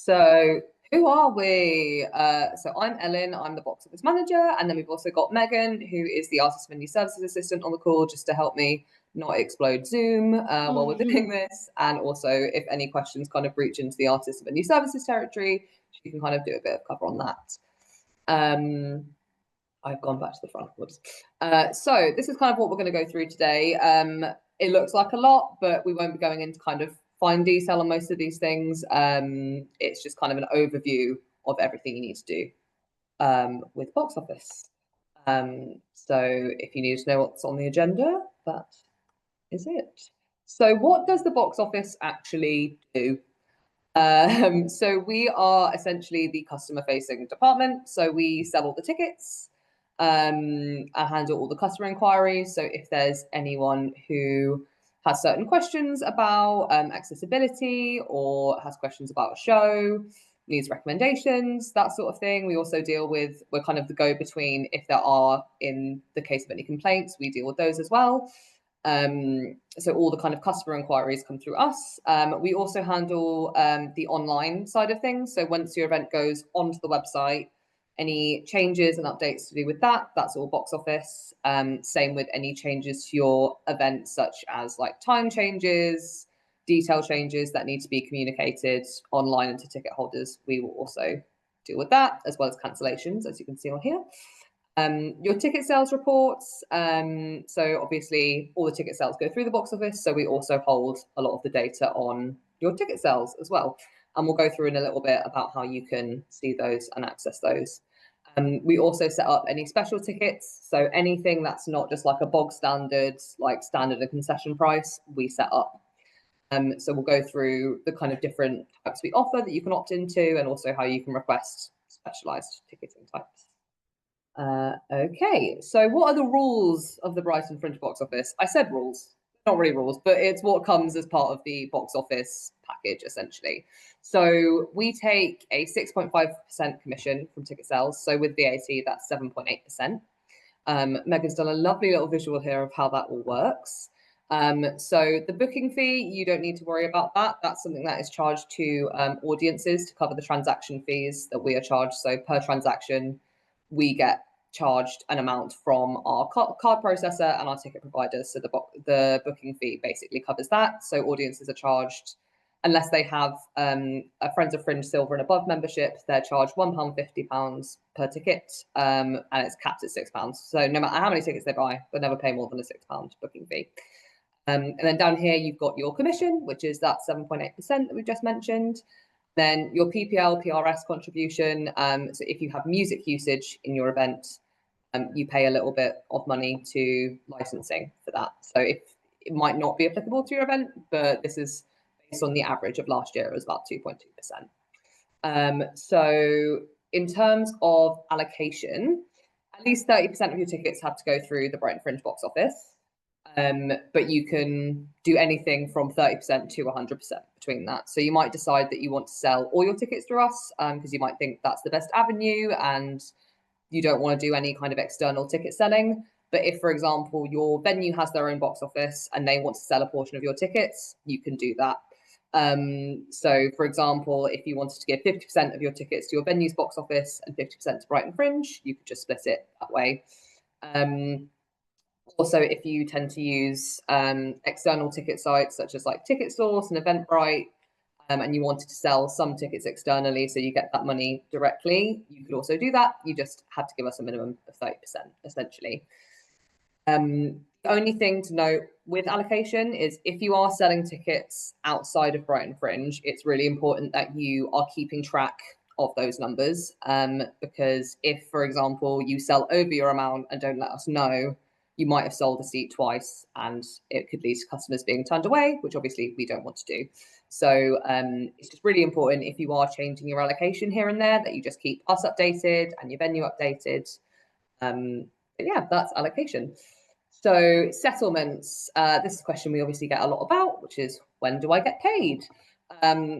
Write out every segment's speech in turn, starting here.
So who are we? So I'm Elin, I'm the box office manager, and then we've also got Megan, who is the artist venue services assistant on the call, just to help me not explode Zoom while we're doing this. And also, if any questions kind of breach into the artist venue services territory, you can kind of do a bit of cover on that. I've gone back to the front. So this is kind of what we're going to go through today. It looks like a lot, but we won't be going into kind of fine detail on most of these things. It's just kind of an overview of everything you need to do with box office. So if you need to know what's on the agenda, that is it. So what does the box office actually do? So we are essentially the customer-facing department. So we sell all the tickets and handle all the customer inquiries. So if there's anyone who has certain questions about accessibility or has questions about a show, needs recommendations, that sort of thing. We also deal with, we're kind of the go-between if there are, in the case of any complaints, we deal with those as well. So all the kind of customer inquiries come through us. We also handle the online side of things. So once your event goes onto the website, any changes and updates to do with that, that's all box office. Same with any changes to your event, such as like time changes, detail changes that need to be communicated online and to ticket holders. We will also deal with that, as well as cancellations, as you can see on here. Your ticket sales reports. So obviously all the ticket sales go through the box office. So we also hold a lot of the data on your ticket sales as well. And we'll go through in a little bit about how you can see those and access those. We also set up any special tickets. So anything that's not just like a bog standard, like standard and concession price, we set up. So we'll go through the kind of different types we offer that you can opt into, and also how you can request specialized ticketing types. Okay, so what are the rules of the Brighton Fringe box office? I said rules, not really rules, but it's what comes as part of the box office package, essentially. So we take a 6.5% commission from ticket sales. So with VAT, that's 7.8%. Megan's done a lovely little visual here of how that all works. So the booking fee, you don't need to worry about that. That's something that is charged to audiences to cover the transaction fees that we are charged. So per transaction, we get charged an amount from our card processor and our ticket providers. So the booking fee basically covers that. So audiences are charged, unless they have a Friends of Fringe Silver and Above membership, they're charged £1.50 per ticket, and it's capped at £6. So no matter how many tickets they buy, they'll never pay more than a £6 booking fee. And then down here, you've got your commission, which is that 7.8% that we just mentioned. Then your PPL, PRS contribution. So if you have music usage in your event, you pay a little bit of money to licensing for that. So it might not be applicable to your event, but this is based on the average of last year. It was about 2.2%. So in terms of allocation, at least 30% of your tickets have to go through the Brighton Fringe box office. But you can do anything from 30% to 100% between that. So you might decide that you want to sell all your tickets through us because you might think that's the best avenue and you don't want to do any kind of external ticket selling. But if, for example, your venue has their own box office and they want to sell a portion of your tickets, you can do that. So, for example, if you wanted to give 50% of your tickets to your venue's box office and 50% to Brighton Fringe, you could just split it that way. Also, if you tend to use external ticket sites such as like Ticket Source and Eventbrite, and you wanted to sell some tickets externally so you get that money directly, you could also do that. You just had to give us a minimum of 30%, essentially. The only thing to note with allocation is if you are selling tickets outside of Brighton Fringe, it's really important that you are keeping track of those numbers, because if, for example, you sell over your amount and don't let us know, you might have sold a seat twice and it could lead to customers being turned away, which obviously we don't want to do. So it's just really important if you are changing your allocation here and there that you just keep us updated and your venue updated. But yeah, that's allocation. So settlements, this is a question we obviously get a lot about, which is when do I get paid?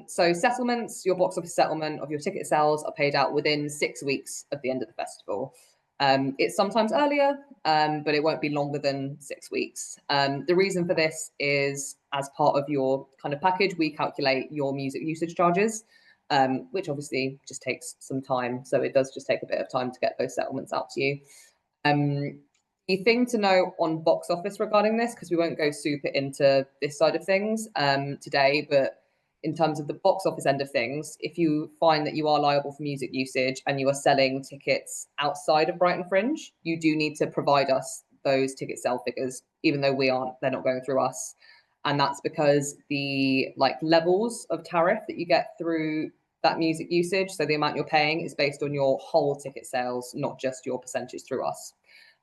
So settlements, your box office settlement of your ticket sales are paid out within 6 weeks of the end of the festival. It's sometimes earlier, but it won't be longer than 6 weeks. The reason for this is as part of your kind of package, we calculate your music usage charges. which obviously just takes some time. So it does just take a bit of time to get those settlements out to you. The thing to know on box office regarding this, because we won't go super into this side of things today, but in terms of the box office end of things, if you find that you are liable for music usage and you are selling tickets outside of Brighton Fringe, you do need to provide us those ticket sale figures, even though they're not going through us. And that's because the levels of tariff that you get through that music usage, so the amount you're paying, is based on your whole ticket sales, not just your percentage through us.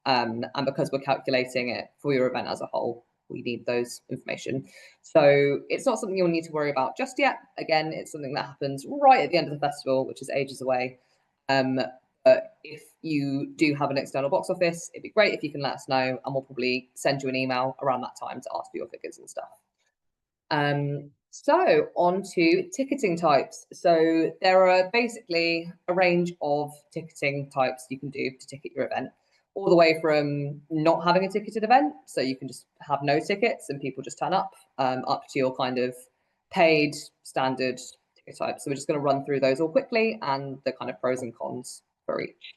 And because we're calculating it for your event as a whole, we need those information. So it's not something you'll need to worry about just yet. Again, it's something that happens right at the end of the festival, which is ages away. But if you do have an external box office, it'd be great if you can let us know, and we'll probably send you an email around that time to ask for your figures and stuff. So on to ticketing types. So there are basically a range of ticketing types you can do to ticket your event, all the way from not having a ticketed event, so you can just have no tickets and people just turn up to your kind of paid standard ticket type. So we're just going to run through those all quickly and the kind of pros and cons for each.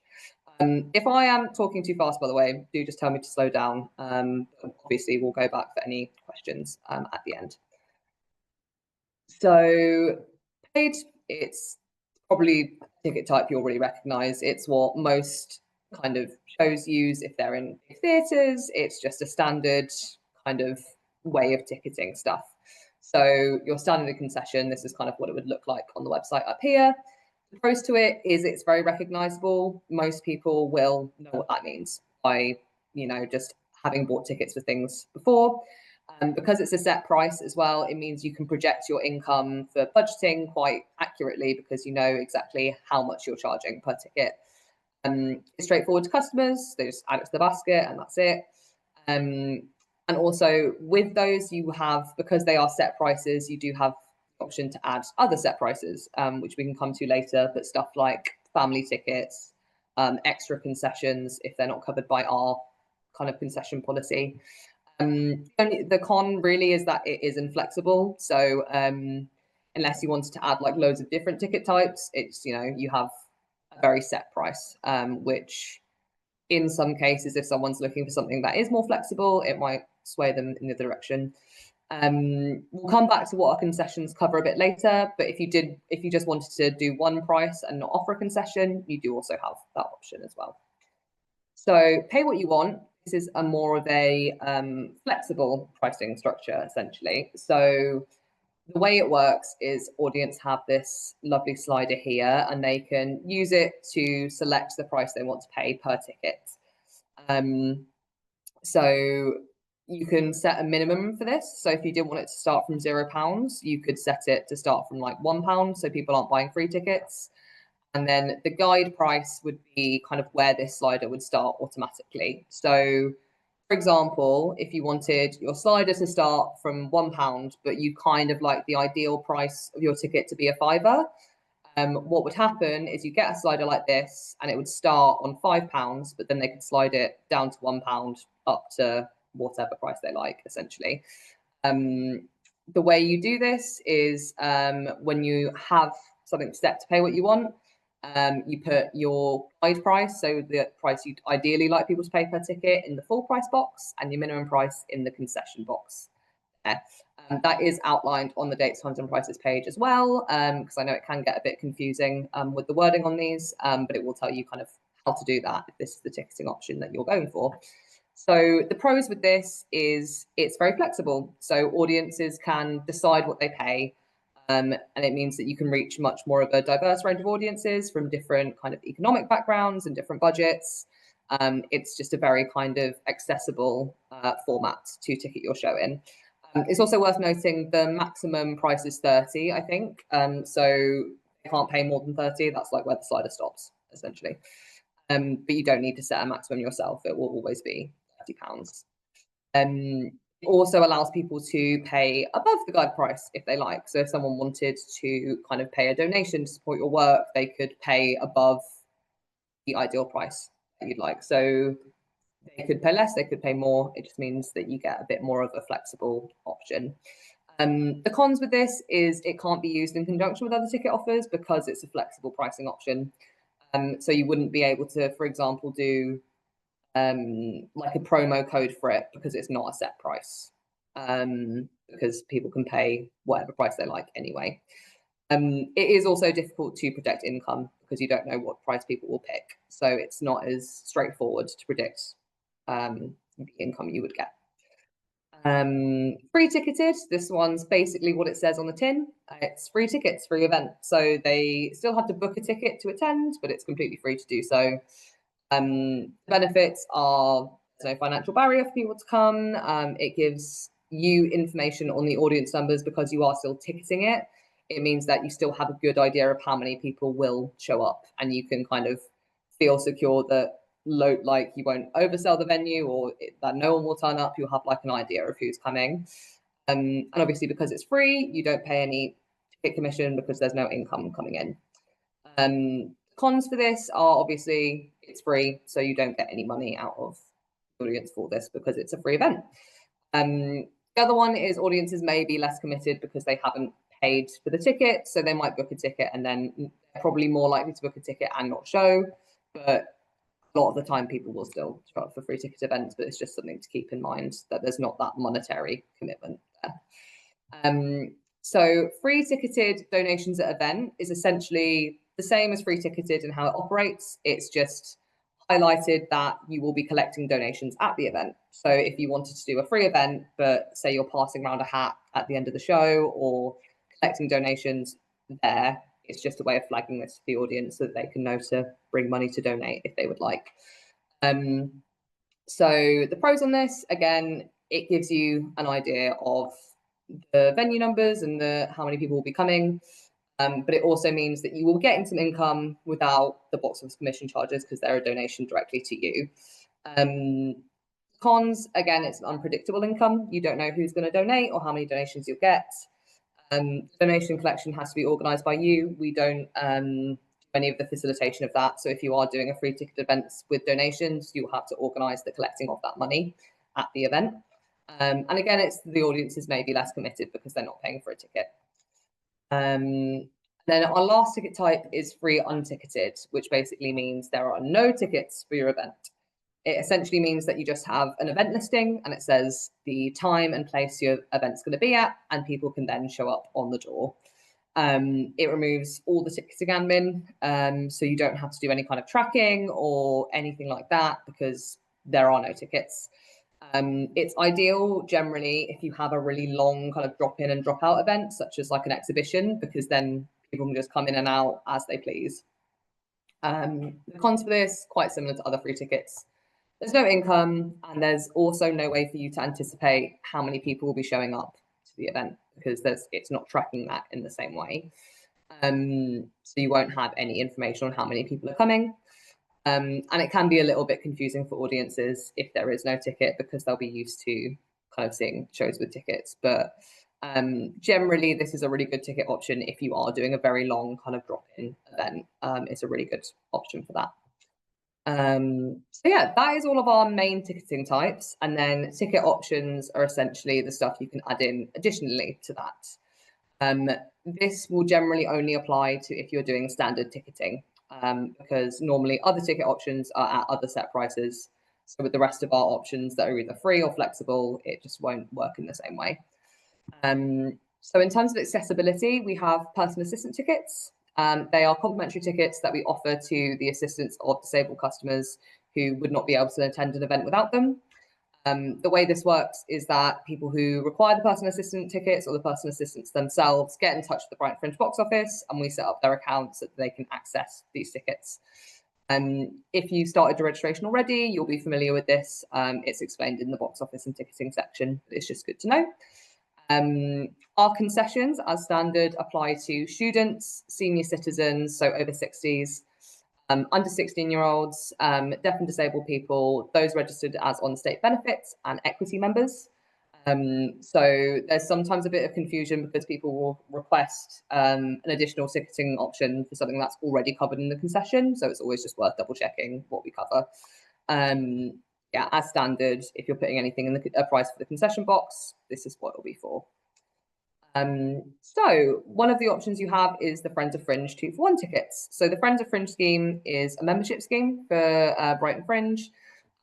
If I am talking too fast, by the way, do just tell me to slow down. Obviously, we'll go back for any questions at the end. So paid, it's probably a ticket type you already recognise. It's what most kind of shows use if they're in theatres. It's just a standard kind of way of ticketing stuff. So your standard concession, this is kind of what it would look like on the website up here. The pros to it is it's very recognisable. Most people will know what that means by, just having bought tickets for things before. Because it's a set price as well, it means you can project your income for budgeting quite accurately because you know exactly how much you're charging per ticket. It's straightforward to customers. They just add it to the basket and that's it. And also with those, you have, because they are set prices, you do have the option to add other set prices, which we can come to later, but stuff like family tickets, extra concessions if they're not covered by our kind of concession policy. The con really is that it is inflexible. So unless you wanted to add loads of different ticket types, it's, you have a very set price, which in some cases, if someone's looking for something that is more flexible, it might sway them in the direction. We'll come back to what our concessions cover a bit later, but if you just wanted to do one price and not offer a concession, you do also have that option as well. So pay what you want. This is a more of a flexible pricing structure, essentially. So the way it works is audience have this lovely slider here, and they can use it to select the price they want to pay per ticket. So you can set a minimum for this. So if you did want it to start from £0, you could set it to start from £1, so people aren't buying free tickets. And then the guide price would be kind of where this slider would start automatically. So for example, if you wanted your slider to start from £1, but you kind of like the ideal price of your ticket to be a £5, what would happen is you get a slider like this and it would start on £5, but then they could slide it down to £1 up to whatever price they like, essentially. The way you do this is when you have something set to pay what you want, you put your guide price, so the price you'd ideally like people to pay per ticket, in the full price box, and your minimum price in the concession box. That is outlined on the dates, times and prices page as well, because I know it can get a bit confusing with the wording on these, but it will tell you kind of how to do that if this is the ticketing option that you're going for. So the pros with this is it's very flexible. So audiences can decide what they pay. And it means that you can reach much more of a diverse range of audiences from different kind of economic backgrounds and different budgets. It's just a very kind of accessible format to ticket your show in. It's also worth noting the maximum price is 30, I think. So you can't pay more than 30. That's where the slider stops, essentially. But you don't need to set a maximum yourself. It will always be £30. It also allows people to pay above the guide price if they like. So if someone wanted to kind of pay a donation to support your work, they could pay above the ideal price that you'd like. So they could pay less, they could pay more. It just means that you get a bit more of a flexible option. The cons with this is it can't be used in conjunction with other ticket offers because it's a flexible pricing option. So you wouldn't be able to, for example, do like a promo code for it because it's not a set price, because people can pay whatever price they like anyway. It is also difficult to predict income because you don't know what price people will pick. So it's not as straightforward to predict the income you would get. Free ticketed, this one's basically what it says on the tin. It's free tickets, free event. So they still have to book a ticket to attend, but it's completely free to do so. Benefits are there's no financial barrier for people to come. It gives you information on the audience numbers because you are still ticketing it. It means that you still have a good idea of how many people will show up, and you can kind of feel secure that like you won't oversell the venue or that no one will turn up. You'll have like an idea of who's coming. And obviously because it's free, you don't pay any ticket commission because there's no income coming in. Cons for this are obviously it's free, so you don't get any money out of the audience for this because it's a free event. The other one is audiences may be less committed because they haven't paid for the ticket, so they might book a ticket and then they're probably more likely to book a ticket and not show. But a lot of the time people will still show up for free ticket events, but it's just something to keep in mind that there's not that monetary commitment there. So free ticketed donations at event is essentially the same as free ticketed and how it operates. It's just highlighted that you will be collecting donations at the event. So if you wanted to do a free event, but say you're passing around a hat at the end of the show or collecting donations there, it's just a way of flagging this to the audience so that they can know to bring money to donate if they would like. So the pros on this, again, it gives you an idea of the venue numbers and how many people will be coming. But it also means that you will get some income without the box office commission charges because they're a donation directly to you. Cons, again, it's an unpredictable income. You don't know who's going to donate or how many donations you'll get. Donation collection has to be organised by you. We don't do any of the facilitation of that. So if you are doing a free ticket event with donations, you'll have to organise the collecting of that money at the event. And again, it's the audiences may be less committed because they're not paying for a ticket. Then our last ticket type is free unticketed, which basically means there are no tickets for your event. It essentially means that you just have an event listing and it says the time and place your event's going to be at, and people can then show up on the door. It removes all the ticketing admin, so you don't have to do any kind of tracking or anything like that because there are no tickets. It's ideal generally if you have a really long kind of drop in and drop out event, such as like an exhibition, because then people can just come in and out as they please. The cons for this, quite similar to other free tickets. There's no income, and there's also no way for you to anticipate how many people will be showing up to the event because it's not tracking that in the same way. So you won't have any information on how many people are coming. And it can be a little bit confusing for audiences if there is no ticket because they'll be used to kind of seeing shows with tickets. But generally, this is a really good ticket option if you are doing a very long kind of drop-in event. It's a really good option for that. So yeah, that is all of our main ticketing types. And then ticket options are essentially the stuff you can add in additionally to that. This will generally only apply to if you're doing standard ticketing, because normally other ticket options are at other set prices. So with the rest of our options that are either free or flexible, it just won't work in the same way. So in terms of accessibility, we have personal assistant tickets. They are complimentary tickets that we offer to the assistants of disabled customers who would not be able to attend an event without them. The way this works is that people who require the personal assistant tickets or the personal assistants themselves get in touch with the Brighton Fringe box office and we set up their accounts so that they can access these tickets. If you started your registration already, you'll be familiar with this. It's explained in the box office and ticketing section, but it's just good to know. Our concessions, as standard, apply to students, senior citizens, so over 60s, under 16-year-olds, deaf and disabled people, those registered as on-state benefits, and equity members. So there's sometimes a bit of confusion because people will request an additional ticketing option for something that's already covered in the concession. So it's always just worth double checking what we cover. Yeah, as standard, if you're putting anything in a price for the concession box, this is what it'll be for. So one of the options you have is the Friends of Fringe 2-for-1 tickets. So the Friends of Fringe scheme is a membership scheme for Brighton Fringe.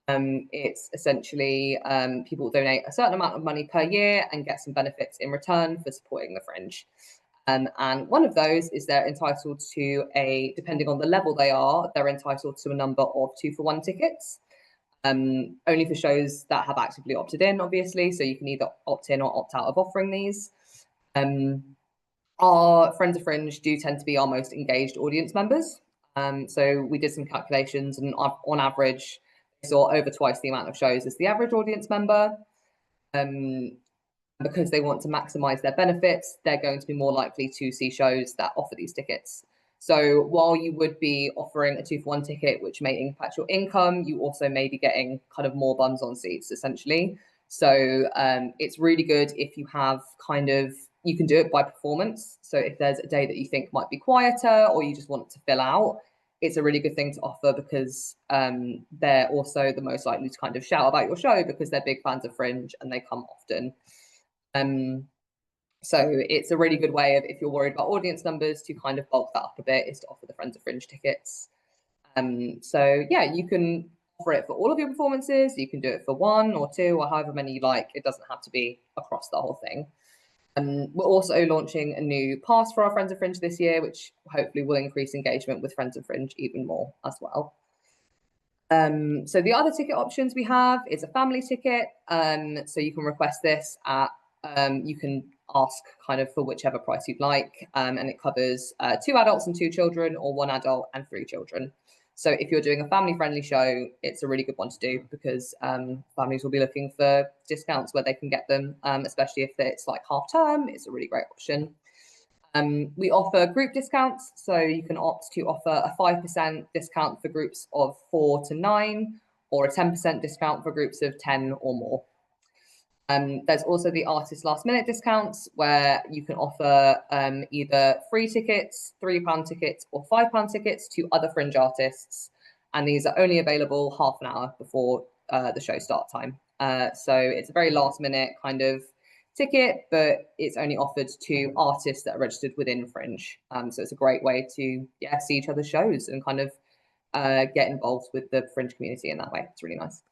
It's essentially people donate a certain amount of money per year and get some benefits in return for supporting the Fringe. And one of those is they're entitled to depending on the level they are, they're entitled to a number of 2-for-1 tickets. Only for shows that have actively opted in, obviously. So you can either opt in or opt out of offering these. Our Friends of Fringe do tend to be our most engaged audience members. So we did some calculations, and on average, they saw over twice the amount of shows as the average audience member. Because they want to maximize their benefits, they're going to be more likely to see shows that offer these tickets. So while you would be offering a 2-for-1 ticket, which may impact your income, you also may be getting kind of more bums on seats, essentially. So it's really good if you have you can do it by performance. So if there's a day that you think might be quieter or you just want to fill out, it's a really good thing to offer because they're also the most likely to kind of shout about your show because they're big fans of Fringe and they come often. So it's a really good way of, if you're worried about audience numbers, to kind of bulk that up a bit, is to offer the Friends of Fringe tickets. So yeah, you can offer it for all of your performances. You can do it for 1 or 2 or however many you like. It doesn't have to be across the whole thing. We're also launching a new pass for our Friends of Fringe this year, which hopefully will increase engagement with Friends of Fringe even more as well. So the other ticket options we have is a family ticket. So you can request this at, you can ask kind of for whichever price you'd like, and it covers 2 adults and 2 children, or 1 adult and 3 children. So if you're doing a family-friendly show, it's a really good one to do because families will be looking for discounts where they can get them, especially if it's like half term. It's a really great option. We offer group discounts, so you can opt to offer a 5% discount for groups of 4 to 9, or a 10% discount for groups of 10 or more. There's also the artist last minute discounts where you can offer either free tickets, £3 tickets, or £5 tickets to other Fringe artists. And these are only available half an hour before the show start time. So it's a very last minute kind of ticket, but it's only offered to artists that are registered within Fringe. So it's a great way to see each other's shows and kind of get involved with the Fringe community in that way. It's really nice.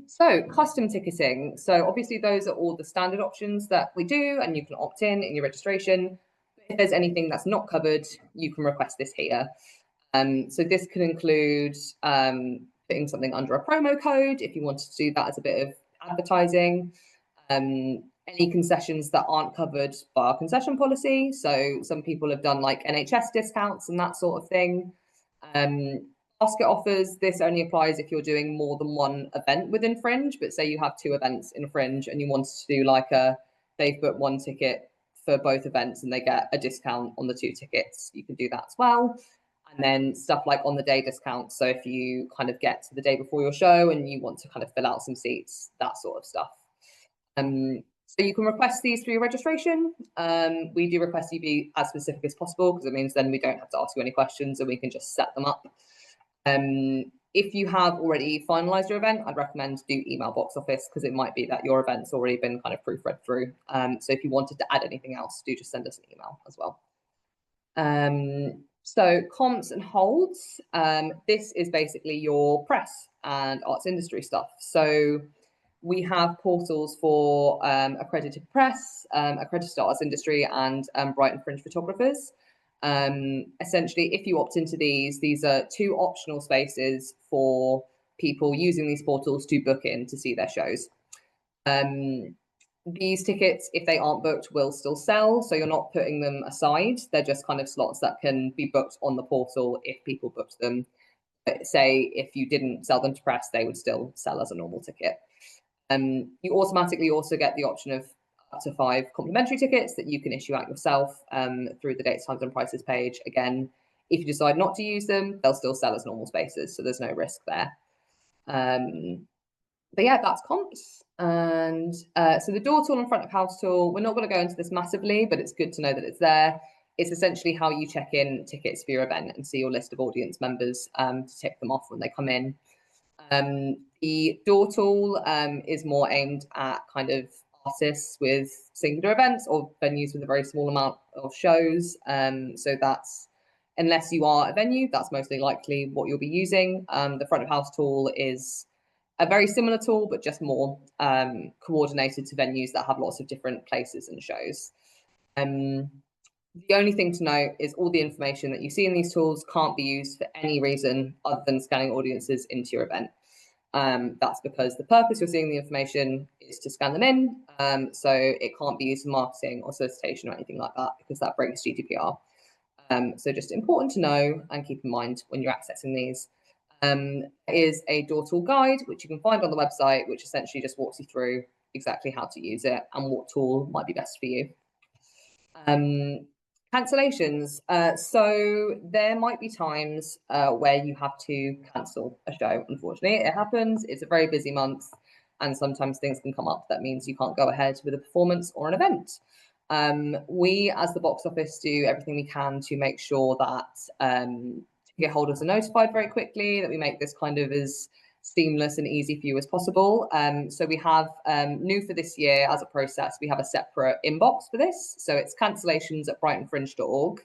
So custom ticketing. So obviously those are all the standard options that we do, and you can opt in your registration. If there's anything that's not covered, you can request this here. So this can include putting something under a promo code if you wanted to do that as a bit of advertising. Any concessions that aren't covered by our concession policy. So some people have done like NHS discounts and that sort of thing. Basket offers, this only applies if you're doing more than 1 event within Fringe, but say you have 2 events in Fringe and you wanted to do like they've booked 1 ticket for both events and they get a discount on the 2 tickets, you can do that as well. And then stuff like on the day discounts, so if you kind of get to the day before your show and you want to kind of fill out some seats, that sort of stuff. So you can request these through your registration. We do request you be as specific as possible because it means then we don't have to ask you any questions and we can just set them up. If you have already finalized your event, I'd recommend do email box office because it might be that your event's already been kind of proofread through. So if you wanted to add anything else, do just send us an email as well. So comps and holds, this is basically your press and arts industry stuff. So we have portals for accredited press, accredited arts industry, and Brighton Fringe photographers. Essentially, if you opt into these are 2 optional spaces for people using these portals to book in to see their shows. These tickets, if they aren't booked, will still sell, so you're not putting them aside. They're just kind of slots that can be booked on the portal if people booked them. But say if you didn't sell them to press, they would still sell as a normal ticket. You automatically also get the option of up to 5 complimentary tickets that you can issue out yourself through the dates, times and prices page. Again, if you decide not to use them, they'll still sell as normal spaces, so there's no risk there. But yeah, that's comps. And so the door tool and front of house tool, we're not going to go into this massively, but it's good to know that it's there. It's essentially how you check in tickets for your event and see your list of audience members to tick them off when they come in. The door tool is more aimed at kind of artists with singular events or venues with a very small amount of shows. So that's, unless you are a venue, that's mostly likely what you'll be using. The front of house tool is a very similar tool, but just more coordinated to venues that have lots of different places and shows. The only thing to note is all the information that you see in these tools can't be used for any reason other than scanning audiences into your event. That's because the purpose you're seeing the information is to scan them in. So it can't be used for marketing or solicitation or anything like that, because that breaks GDPR. So just important to know and keep in mind when you're accessing these. There is a door tool guide, which you can find on the website, which essentially just walks you through exactly how to use it and what tool might be best for you. Cancellations. So there might be times where you have to cancel a show. Unfortunately, it happens. It's a very busy month, and sometimes things can come up that means you can't go ahead with a performance or an event. We, as the box office, do everything we can to make sure that ticket holders are notified very quickly, that we make this kind of as seamless and easy for you as possible. So we have, new for this year as a process, we have a separate inbox for this. So it's cancellations@brightonfringe.org.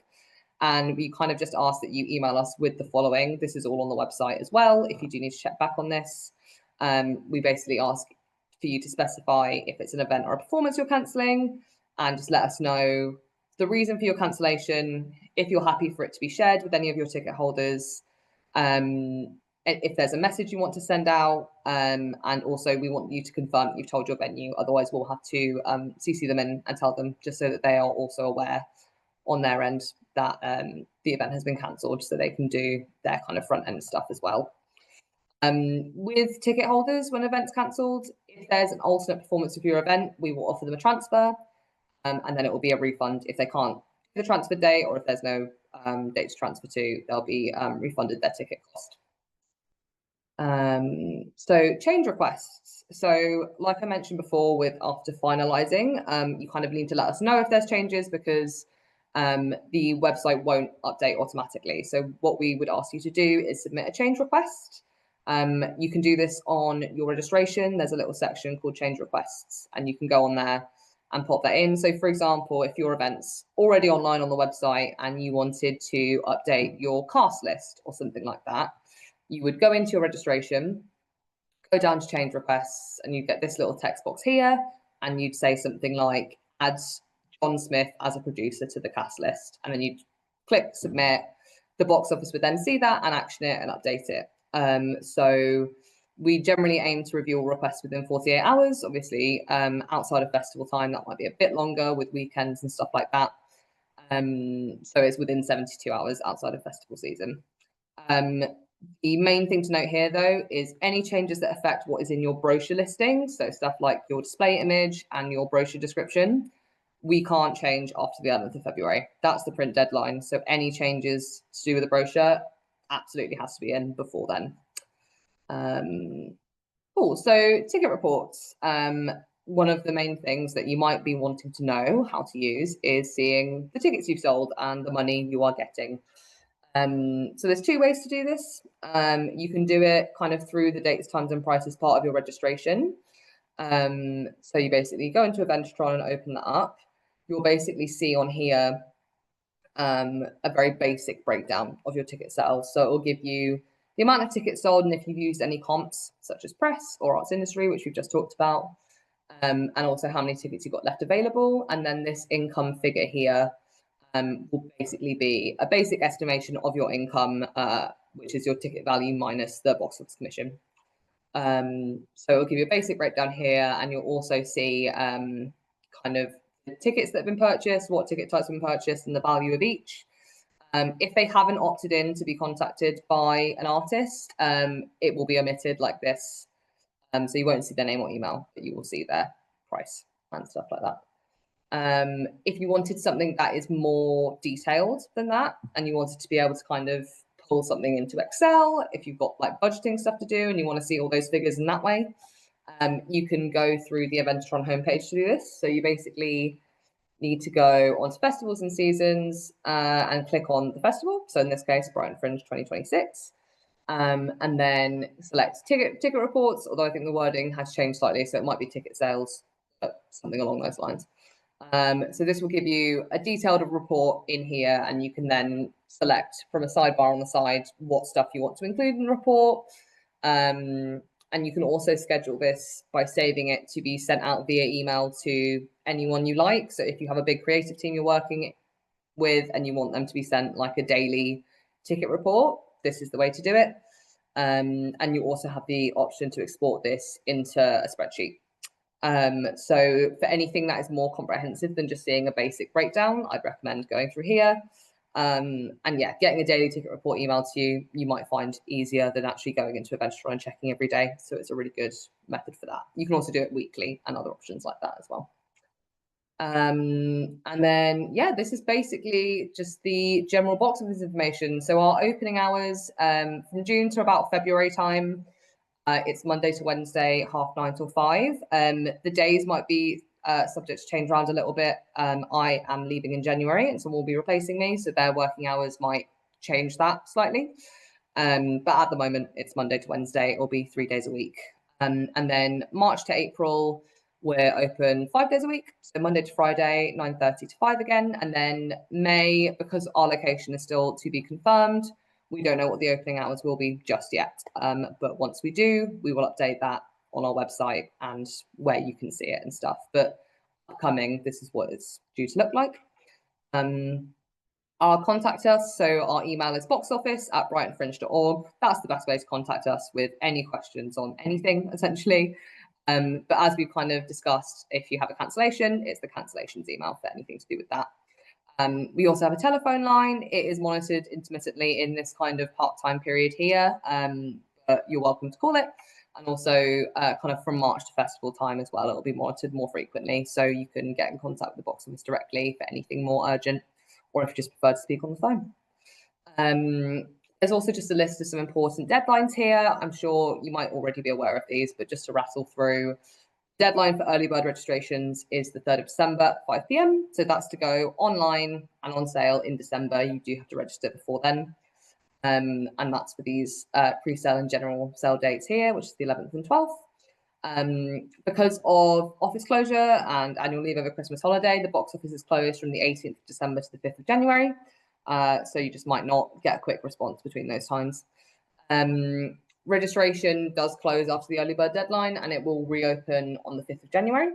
And we kind of just ask that you email us with the following. This is all on the website as well, if you do need to check back on this. We basically ask for you to specify if it's an event or a performance you're cancelling, and just let us know the reason for your cancellation, if you're happy for it to be shared with any of your ticket holders, if there's a message you want to send out, and also we want you to confirm that you've told your venue. Otherwise, we'll have to CC them in and tell them, just so that they are also aware on their end that the event has been cancelled, so they can do their kind of front end stuff as well. With ticket holders, when events cancelled, if there's an alternate performance of your event, we will offer them a transfer, and then it will be a refund if they can't do the transfer date, or if there's no date to transfer to, they'll be refunded their ticket cost. So change requests. So like I mentioned before, with after finalizing, you kind of need to let us know if there's changes, because the website won't update automatically. So what we would ask you to do is submit a change request. You can do this on your registration. There's a little section called change requests, and you can go on there and pop that in. So for example, if your event's already online on the website and you wanted to update your cast list or something like that, you would go into your registration, go down to change requests, and you get this little text box here, and you'd say something like, add John Smith as a producer to the cast list, and then you'd click submit. The box office would then see that and action it and update it. So we generally aim to review all requests within 48 hours. Obviously, outside of festival time, that might be a bit longer with weekends and stuff like that. So it's within 72 hours outside of festival season. The main thing to note here, though, is any changes that affect what is in your brochure listing, so stuff like your display image and your brochure description, we can't change after the 11th of February. That's the print deadline. So any changes to do with the brochure absolutely has to be in before then. Cool. So ticket reports. One of the main things that you might be wanting to know how to use is seeing the tickets you've sold and the money you are getting. So there's two ways to do this. You can do it kind of through the dates, times, and prices part of your registration. So you basically go into Eventron and open that up. You'll basically see on here a very basic breakdown of your ticket sales. So it will give you the amount of tickets sold, and if you've used any comps such as press or arts industry, which we've just talked about, and also how many tickets you've got left available. And then this income figure here will basically be a basic estimation of your income, which is your ticket value minus the box office commission. So it'll give you a basic breakdown here, and you'll also see kind of the tickets that have been purchased, what ticket types have been purchased, and the value of each. If they haven't opted in to be contacted by an artist, it will be omitted like this. So you won't see their name or email, but you will see their price and stuff like that. If you wanted something that is more detailed than that, and you wanted to be able to kind of pull something into Excel, if you've got like budgeting stuff to do and you want to see all those figures in that way, you can go through the Eventron homepage to do this. So you basically need to go onto festivals and seasons and click on the festival. So in this case, Brighton Fringe 2026. And then select ticket reports, although I think the wording has changed slightly, so it might be ticket sales something along those lines. So this will give you a detailed report in here, and you can then select from a sidebar on the side what stuff you want to include in the report. And you can also schedule this by saving it to be sent out via email to anyone you like. So if you have a big creative team you're working with and you want them to be sent like a daily ticket report, this is the way to do it. And you also have the option to export this into a spreadsheet. So for anything that is more comprehensive than just seeing a basic breakdown, I'd recommend going through here. And yeah, getting a daily ticket report emailed to you, you might find easier than actually going into Adventure and checking every day. So it's a really good method for that. You can also do it weekly and other options like that as well. And then, yeah, this is basically just the general box office information. So our opening hours from June to about February time, it's Monday to Wednesday, 9:30 till 5. The days might be subject to change around a little bit. I am leaving in January and someone will be replacing me, so their working hours might change that slightly. But at the moment, it's Monday to Wednesday. It'll be 3 days a week. And then March to April, we're open 5 days a week. So Monday to Friday, 9:30 to 5 again. And then May, because our location is still to be confirmed, we don't know what the opening hours will be just yet. But once we do, we will update that on our website and where you can see it and stuff. But upcoming, this is what it's due to look like. Our contact us, so our email is boxoffice@brightonfringe.org. That's the best way to contact us with any questions on anything, essentially. But as we've kind of discussed, if you have a cancellation, it's the cancellations email for anything to do with that. We also have a telephone line. It is monitored intermittently in this kind of part-time period here, but you're welcome to call it. And also kind of from March to festival time as well, it'll be monitored more frequently. So you can get in contact with the box office directly for anything more urgent, or if you just prefer to speak on the phone. There's also just a list of some important deadlines here. I'm sure you might already be aware of these, but just to rattle through, deadline for early bird registrations is the 3rd of December at 5 p.m. So that's to go online and on sale in December. You do have to register before then. And that's for these pre-sale and general sale dates here, which is the 11th and 12th. Because of office closure and annual leave over Christmas holiday, the box office is closed from the 18th of December to the 5th of January. So you just might not get a quick response between those times. Registration does close after the early bird deadline and it will reopen on the 5th of January.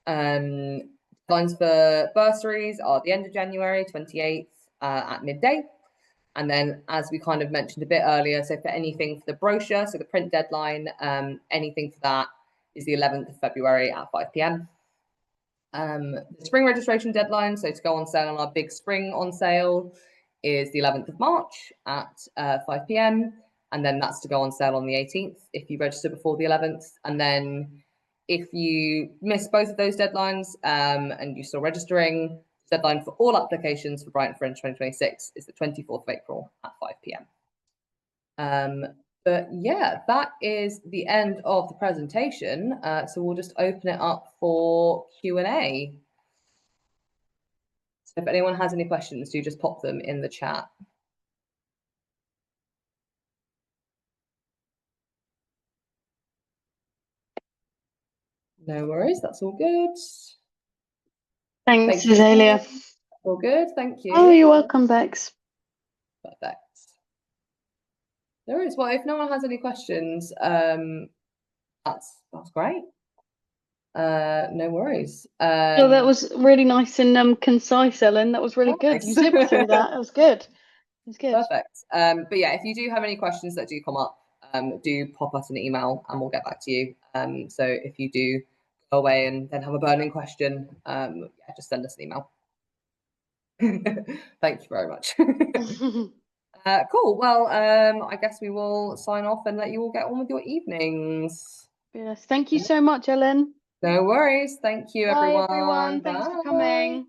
Deadlines for bursaries are at the end of January, 28th at midday. And then, as we kind of mentioned a bit earlier, so for anything for the brochure, so the print deadline, anything for that is the 11th of February at 5 p.m. The spring registration deadline, so to go on sale on our big spring on sale, is the 11th of March at 5 p.m. And then that's to go on sale on the 18th if you register before the 11th. And then if you miss both of those deadlines and you're still registering, deadline for all applications for Brighton Fringe 2026 is the 24th of April at 5 p.m. But yeah, that is the end of the presentation. So we'll just open it up for Q&A. So if anyone has any questions, do just pop them in the chat. No worries, that's all good. Thanks, Azalea. All good, thank you. Oh, you're welcome, Bex. Perfect. No worries. Well, if no one has any questions, that's great. No worries. Oh, that was really nice and concise, Ellen. That was really good. You zipped through that. That was good. It was good. Perfect. But yeah, if you do have any questions that do come up, do pop us an email and we'll get back to you. So if you do go away and then have a burning question, yeah, just send us an email. Thank you very much. Cool. Well, I guess we will sign off and let you all get on with your evenings. Yes. Thank you so much, Ellen. No worries. Thank you, everyone. Bye, everyone. Thanks for coming.